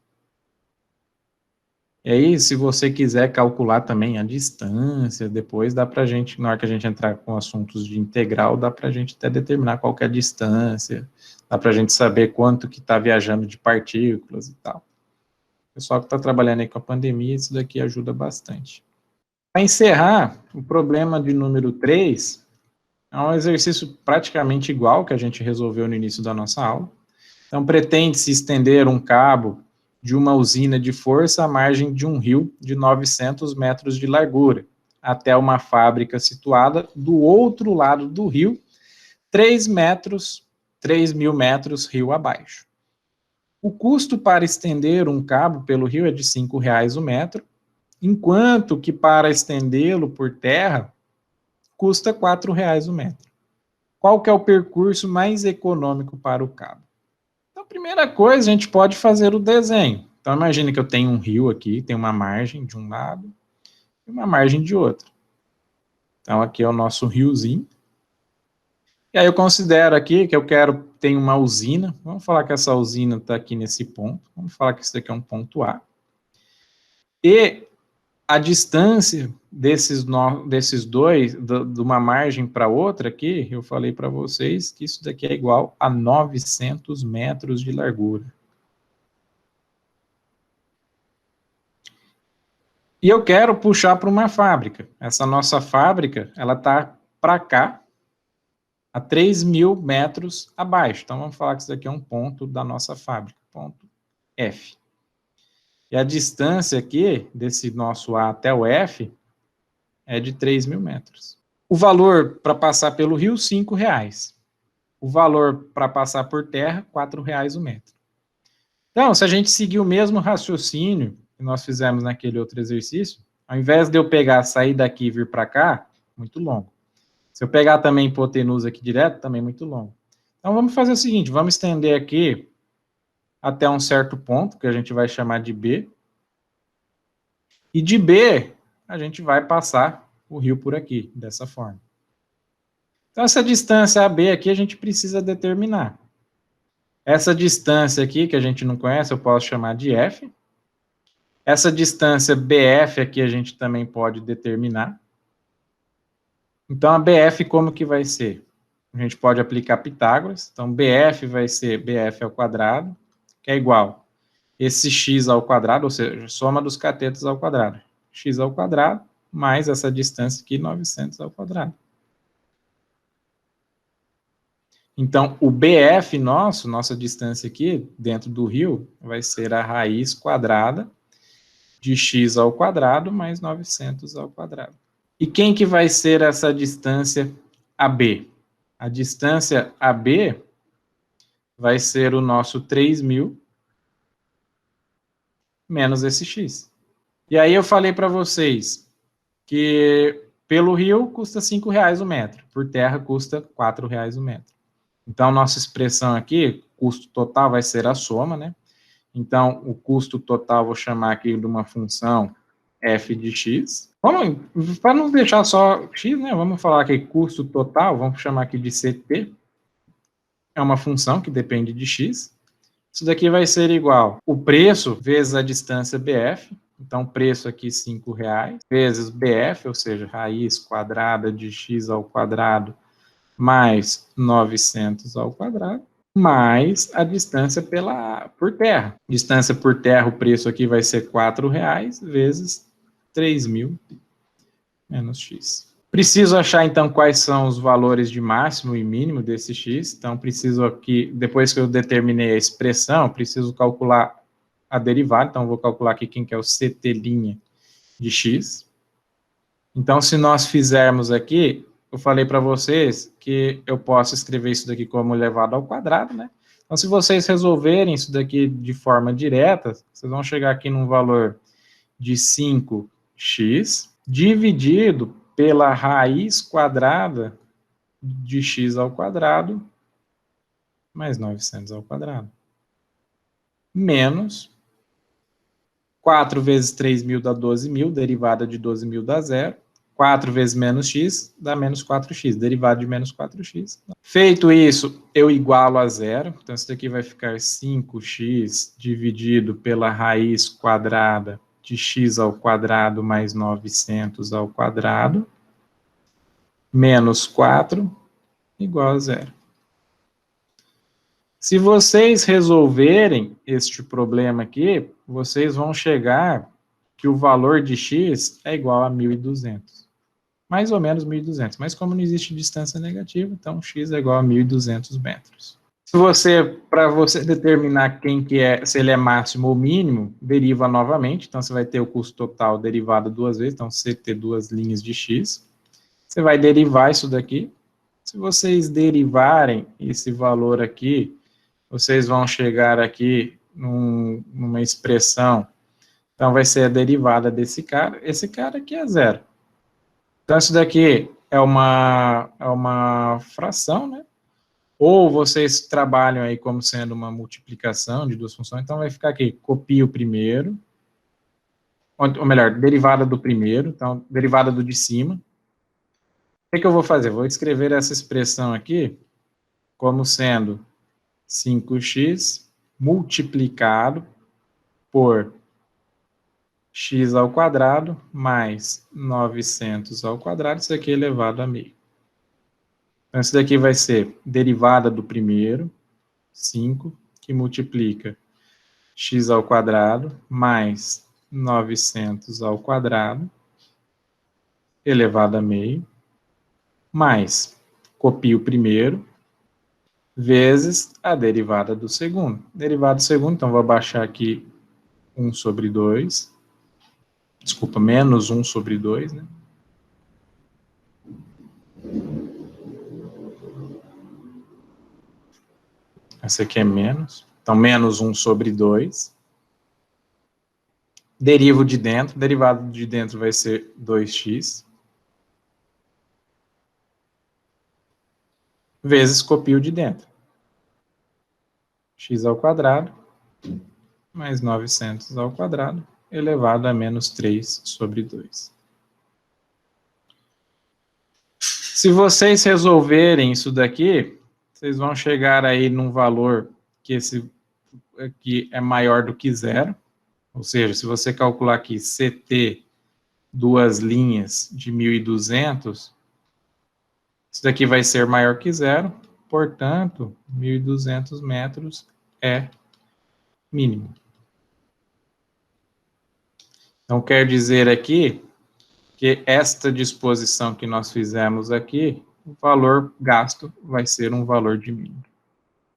E aí, se você quiser calcular também a distância, depois dá para a gente, na hora que a gente entrar com assuntos de integral, dá para a gente até determinar qual que é a distância, dá para a gente saber quanto que está viajando de partículas e tal. O pessoal que está trabalhando aí com a pandemia, isso daqui ajuda bastante. Para encerrar, o problema de número 3 é um exercício praticamente igual que a gente resolveu no início da nossa aula. Então, pretende-se estender um cabo de uma usina de força à margem de um rio de 900 metros de largura, até uma fábrica situada do outro lado do rio, 3.000 metros rio abaixo. O custo para estender um cabo pelo rio é de R$ 5,00 o metro, enquanto que para estendê-lo por terra custa R$ 4,00 o metro. Qual que é o percurso mais econômico para o cabo? Então, a primeira coisa, a gente pode fazer o desenho. Então, imagine que eu tenho um rio aqui, tem uma margem de um lado e uma margem de outro. Então, aqui é o nosso riozinho. E aí eu considero aqui que eu tenho uma usina. Vamos falar que essa usina está aqui nesse ponto. Vamos falar que isso daqui é um ponto A. E a distância desses dois, de uma margem para outra aqui, eu falei para vocês que isso daqui é igual a 900 metros de largura. E eu quero puxar para uma fábrica. Essa nossa fábrica, ela está para cá, a 3.000 metros abaixo. Então, vamos falar que isso daqui é um ponto da nossa fábrica, ponto F. E a distância aqui, desse nosso A até o F, é de 3.000 metros. O valor para passar pelo rio, R$ 5,00. O valor para passar por terra, R$ 4,00 o metro. Então, se a gente seguir o mesmo raciocínio que nós fizemos naquele outro exercício, ao invés de eu sair daqui e vir para cá, muito longo. Se eu pegar também hipotenusa aqui direto, também muito longo. Então, vamos fazer o seguinte, vamos estender aqui até um certo ponto, que a gente vai chamar de B. E de B, a gente vai passar o rio por aqui, dessa forma. Então, essa distância AB aqui a gente precisa determinar. Essa distância aqui, que a gente não conhece, eu posso chamar de F. Essa distância BF aqui a gente também pode determinar. Então, a BF como que vai ser? A gente pode aplicar Pitágoras. Então, BF vai ser BF ao quadrado, que é igual esse x ao quadrado, ou seja, soma dos catetos ao quadrado. X ao quadrado, mais essa distância aqui, 900 ao quadrado. Então, o BF nossa distância aqui, dentro do rio, vai ser a raiz quadrada de x ao quadrado mais 900 ao quadrado. E quem que vai ser essa distância AB? A distância AB vai ser o nosso 3.000 menos esse x. E aí eu falei para vocês que pelo rio custa R$ 5,00 o metro, por terra custa R$ 4,00 o metro. Então, nossa expressão aqui, custo total vai ser a soma, né? Então, o custo total, vou chamar aqui de uma função f de x. Para não deixar só x, né? Vamos falar aqui custo total, vamos chamar aqui de CT. É uma função que depende de x. Isso daqui vai ser igual o preço vezes a distância BF. Então, preço aqui R$5, vezes BF, ou seja, raiz quadrada de x ao quadrado, mais 900 ao quadrado, mais a distância por terra. Distância por terra, o preço aqui vai ser R$4, vezes 3.000 menos x. Preciso achar, então, quais são os valores de máximo e mínimo desse x. Então, preciso aqui, depois que eu determinei a expressão, preciso calcular a derivada. Então, vou calcular aqui quem que é o CT' de x. Então, se nós fizermos aqui, eu falei para vocês que eu posso escrever isso daqui como elevado ao quadrado, né? Então, se vocês resolverem isso daqui de forma direta, vocês vão chegar aqui num valor de 5x dividido pela raiz quadrada de x ao quadrado mais 900 ao quadrado. Menos 4 vezes 3.000 dá 12.000, derivada de 12.000 dá 0. 4 vezes menos x dá menos 4x, derivada de menos 4x. Feito isso, eu igualo a 0. Então, isso daqui vai ficar 5x dividido pela raiz quadrada de x ao quadrado mais 900 ao quadrado, menos 4, igual a 0. Se vocês resolverem este problema aqui, vocês vão chegar que o valor de x é igual a 1.200. Mais ou menos 1.200, mas como não existe distância negativa, então x é igual a 1.200 metros. Para você determinar quem que é, se ele é máximo ou mínimo, deriva novamente, então você vai ter o custo total derivado duas vezes, então CT duas linhas de x. Você vai derivar isso daqui. Se vocês derivarem esse valor aqui, vocês vão chegar aqui numa expressão, então vai ser a derivada desse cara, esse cara aqui é 0. Então isso daqui é uma fração, né? Ou vocês trabalham aí como sendo uma multiplicação de duas funções, então vai ficar aqui, copia o primeiro, ou melhor, derivada do primeiro, então derivada do de cima. O que eu vou fazer? Vou escrever essa expressão aqui como sendo 5x multiplicado por x ao quadrado mais 900 ao quadrado, isso aqui elevado a meio. Então, isso daqui vai ser derivada do primeiro, 5, que multiplica x ao quadrado mais 900 ao quadrado, elevado a meio, mais, copio o primeiro, vezes a derivada do segundo. Derivada do segundo, então vou abaixar aqui 1 sobre 2, desculpa, menos 1 sobre 2, né? Essa aqui é menos, então menos 1 sobre 2. Derivo de dentro, derivado de dentro vai ser 2x. Vezes copio de dentro. X ao quadrado, mais 900 ao quadrado, elevado a menos 3 sobre 2. Se vocês resolverem isso daqui, vocês vão chegar aí num valor que esse aqui é maior do que 0. Ou seja, se você calcular aqui CT duas linhas de 1.200, isso daqui vai ser maior que 0, portanto, 1.200 metros é mínimo. Então, quer dizer aqui que esta disposição que nós fizemos aqui, o valor gasto vai ser um valor de mínimo.